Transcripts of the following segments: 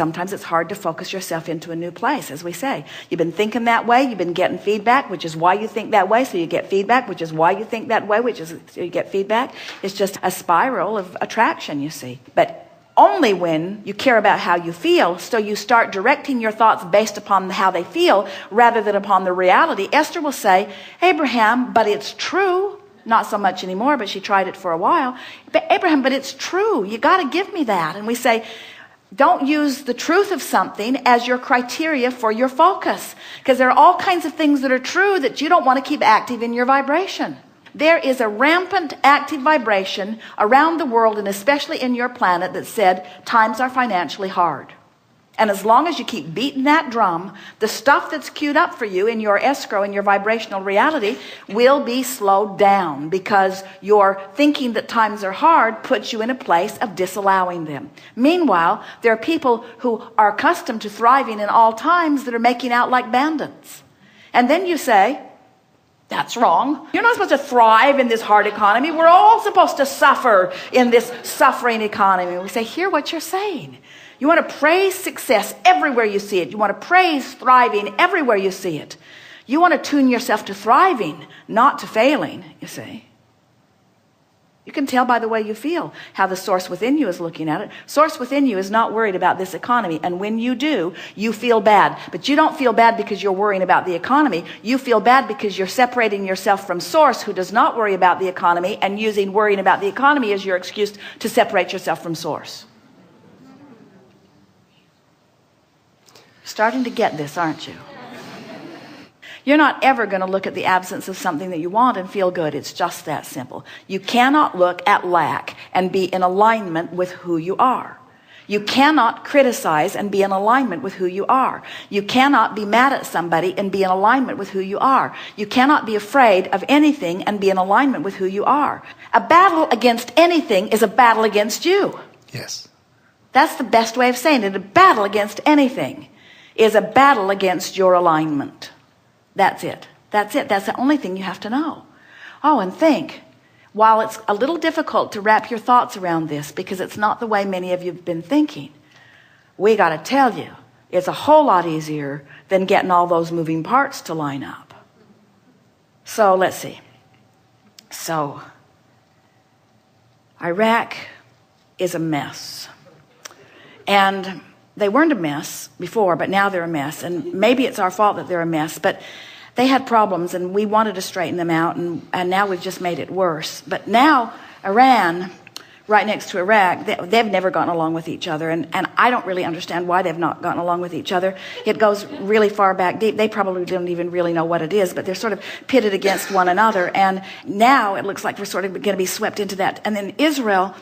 Sometimes it's hard to focus yourself into a new place, as we say. You've been thinking that way, you've been getting feedback, which is why you think that way, so you get feedback, which is why you think that way, which is so you get feedback. It's just a spiral of attraction, you see. But only when you care about how you feel, so you start directing your thoughts based upon how they feel rather than upon the reality. Esther will say, Abraham, but it's true. Not so much anymore, but she tried it for a while. But Abraham, but it's true. You got to give me that. And we say, don't use the truth of something as your criteria for your focus, because there are all kinds of things that are true that you don't want to keep active in your vibration. There is a rampant active vibration around the world, and especially in your planet, that said times are financially hard. And as long as you keep beating that drum, the stuff that's queued up for you in your escrow, in your vibrational reality, will be slowed down, because your thinking that times are hard puts you in a place of disallowing them. Meanwhile, there are people who are accustomed to thriving in all times that are making out like bandits. And then you say, that's wrong. You're not supposed to thrive in this hard economy. We're all supposed to suffer in this suffering economy. We say, hear what you're saying. You want to praise success everywhere you see it. You want to praise thriving everywhere you see it. You want to tune yourself to thriving, not to failing, you see. You can tell by the way you feel how the source within you is looking at it. Source within you is not worried about this economy. And when you do, you feel bad. But you don't feel bad because you're worrying about the economy. You feel bad because you're separating yourself from source, who does not worry about the economy, and using worrying about the economy as your excuse to separate yourself from source. Starting to get this, aren't you? You're not ever going to look at the absence of something that you want and feel good. It's just that simple. You cannot look at lack and be in alignment with who you are. You cannot criticize and be in alignment with who you are. You cannot be mad at somebody and be in alignment with who you are. You cannot be afraid of anything and be in alignment with who you are. A battle against anything is a battle against you. Yes. That's the best way of saying it. A battle against anything is a battle against your alignment. That's it. That's it. That's the only thing you have to know. Oh, and think, while it's a little difficult to wrap your thoughts around this, because it's not the way many of you have been thinking, we got to tell you, it's a whole lot easier than getting all those moving parts to line up. So let's see. So Iraq is a mess. And they weren't a mess before, but now they're a mess. And maybe it's our fault that they're a mess, but they had problems and we wanted to straighten them out, and now we've just made it worse. But now Iran, right next to Iraq, they've never gotten along with each other, and I don't really understand why they've not gotten along with each other. It goes really far back deep. They probably don't even really know what it is, but they're sort of pitted against one another, and now it looks like we're sort of going to be swept into that. And then Israel,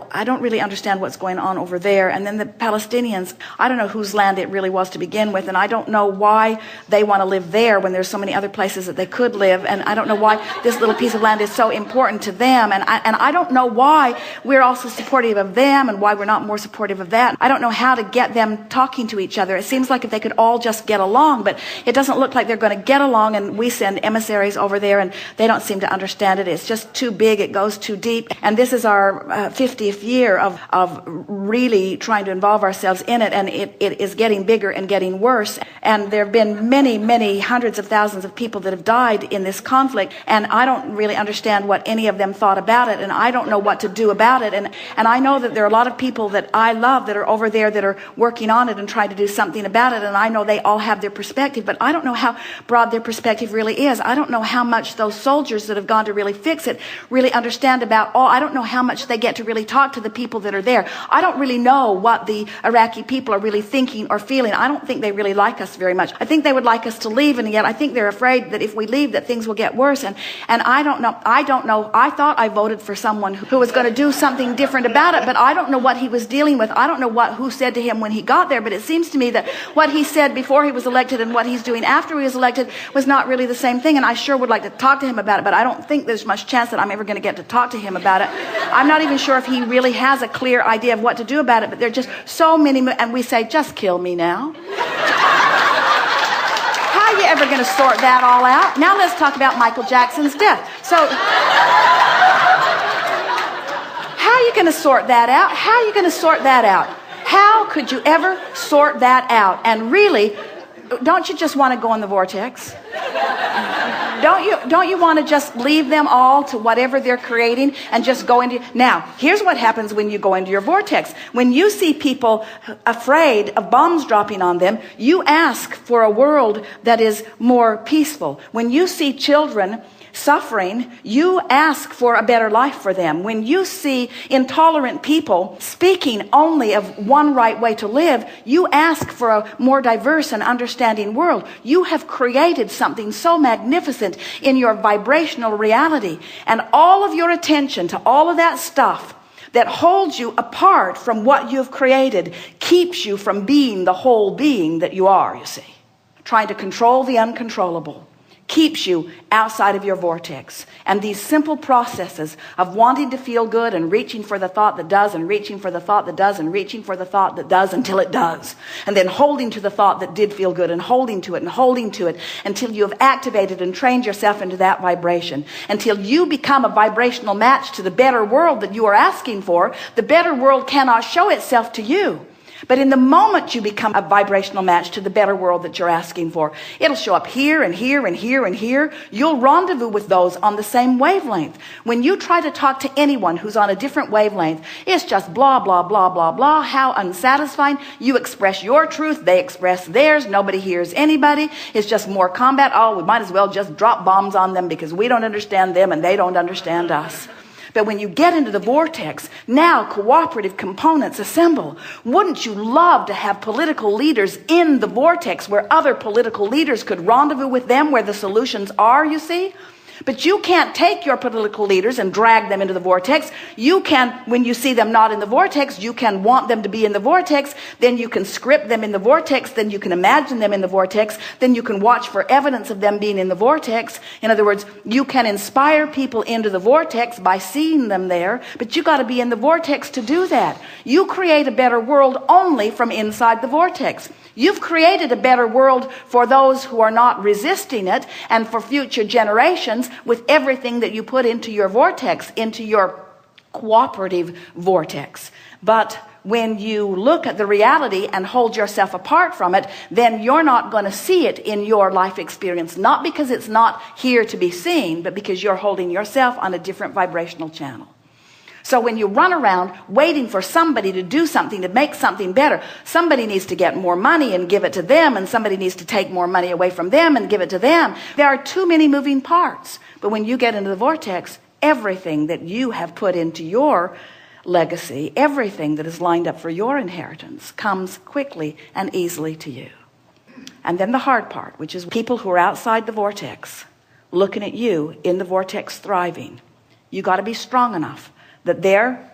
I don't really understand what's going on over there. And then the Palestinians, I don't know whose land it really was to begin with, and I don't know why they want to live there when there's so many other places that they could live, and I don't know why this little piece of land is so important to them, and I don't know why we're also supportive of them and why we're not more supportive of that. I don't know how to get them talking to each other. It seems like if they could all just get along, but it doesn't look like they're going to get along, and we send emissaries over there and they don't seem to understand it. It's just too big, it goes too deep, and this is our 50th year of really trying to involve ourselves in it, and it is getting bigger and getting worse. And there have been many hundreds of thousands of people that have died in this conflict, and I don't really understand what any of them thought about it, and I don't know what to do about it. And I know that there are a lot of people that I love that are over there that are working on it and trying to do something about it, and I know they all have their perspective, but I don't know how broad their perspective really is. I don't know how much those soldiers that have gone to really fix it really understand about I don't know how much they get to really talk to the people that are there. I don't really know what the Iraqi people are really thinking or feeling. I don't think they really like us very much. I think they would like us to leave, and yet I think they're afraid that if we leave that things will get worse. And I don't know. I thought I voted for someone who was going to do something different about it, but I don't know what he was dealing with. I don't know who said to him when he got there, but it seems to me that what he said before he was elected and what he's doing after he was elected was not really the same thing, and I sure would like to talk to him about it, but I don't think there's much chance that I'm ever going to get to talk to him about it. I'm not even sure if he really has a clear idea of what to do about it, but there are just so many, and we say, just kill me now. How are you ever going to sort that all out? Now let's talk about Michael Jackson's death. So how are you going to sort that out? How are you going to sort that out? How How could you ever sort that out? And really, don't you just want to go in the vortex? Don't you want to just leave them all to whatever they're creating and just go into... Now, here's what happens when you go into your vortex. When you see people afraid of bombs dropping on them, you ask for a world that is more peaceful. When you see children suffering, you ask for a better life for them. When you see intolerant people speaking only of one right way to live, you ask for a more diverse and understanding world. You have created something so magnificent in your vibrational reality, and all of your attention to all of that stuff that holds you apart from what you've created keeps you from being the whole being that you are, you see. Trying to control the uncontrollable keeps you outside of your vortex. And these simple processes of wanting to feel good and reaching for the thought that does, and reaching for the thought that does, and reaching for the thought that does until it does, and then holding to the thought that did feel good, and holding to it until you have activated and trained yourself into that vibration, until you become a vibrational match to the better world that you are asking for. The better world cannot show itself to you. But in the moment you become a vibrational match to the better world that you're asking for, it'll show up here and here and here and here. You'll rendezvous with those on the same wavelength. When you try to talk to anyone who's on a different wavelength, it's just blah, blah, blah, blah, blah. How unsatisfying. You express your truth, they express theirs. Nobody hears anybody. It's just more combat. Oh, we might as well just drop bombs on them because we don't understand them and they don't understand us. But when you get into the vortex, now cooperative components assemble. Wouldn't you love to have political leaders in the vortex where other political leaders could rendezvous with them, where the solutions are, you see? But you can't take your political leaders and drag them into the vortex. You can, when you see them not in the vortex, you can want them to be in the vortex. Then you can script them in the vortex. Then you can imagine them in the vortex. Then you can watch for evidence of them being in the vortex. In other words, you can inspire people into the vortex by seeing them there. But you got to be in the vortex to do that. You create a better world only from inside the vortex. You've created a better world for those who are not resisting it, and for future generations, with everything that you put into your vortex, into your cooperative vortex. But when you look at the reality and hold yourself apart from it, then you're not going to see it in your life experience. Not because it's not here to be seen, but because you're holding yourself on a different vibrational channel. So when you run around waiting for somebody to do something, to make something better, somebody needs to get more money and give it to them, and somebody needs to take more money away from them and give it to them. There are too many moving parts. But when you get into the vortex, everything that you have put into your legacy, everything that is lined up for your inheritance, comes quickly and easily to you. And then the hard part, which is people who are outside the vortex, looking at you in the vortex thriving. You got to be strong enough that their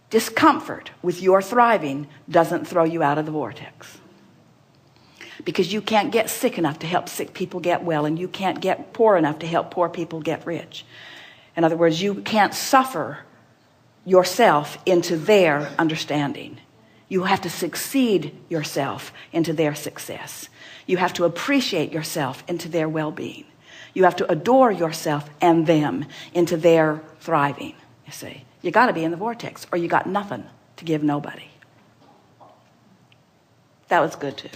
discomfort with your thriving doesn't throw you out of the vortex. Because you can't get sick enough to help sick people get well, and you can't get poor enough to help poor people get rich. In other words, you can't suffer yourself into their understanding. You have to succeed yourself into their success. You have to appreciate yourself into their well-being. You have to adore yourself and them into their thriving, you see. You got to be in the vortex, or you got nothing to give nobody. That was good too.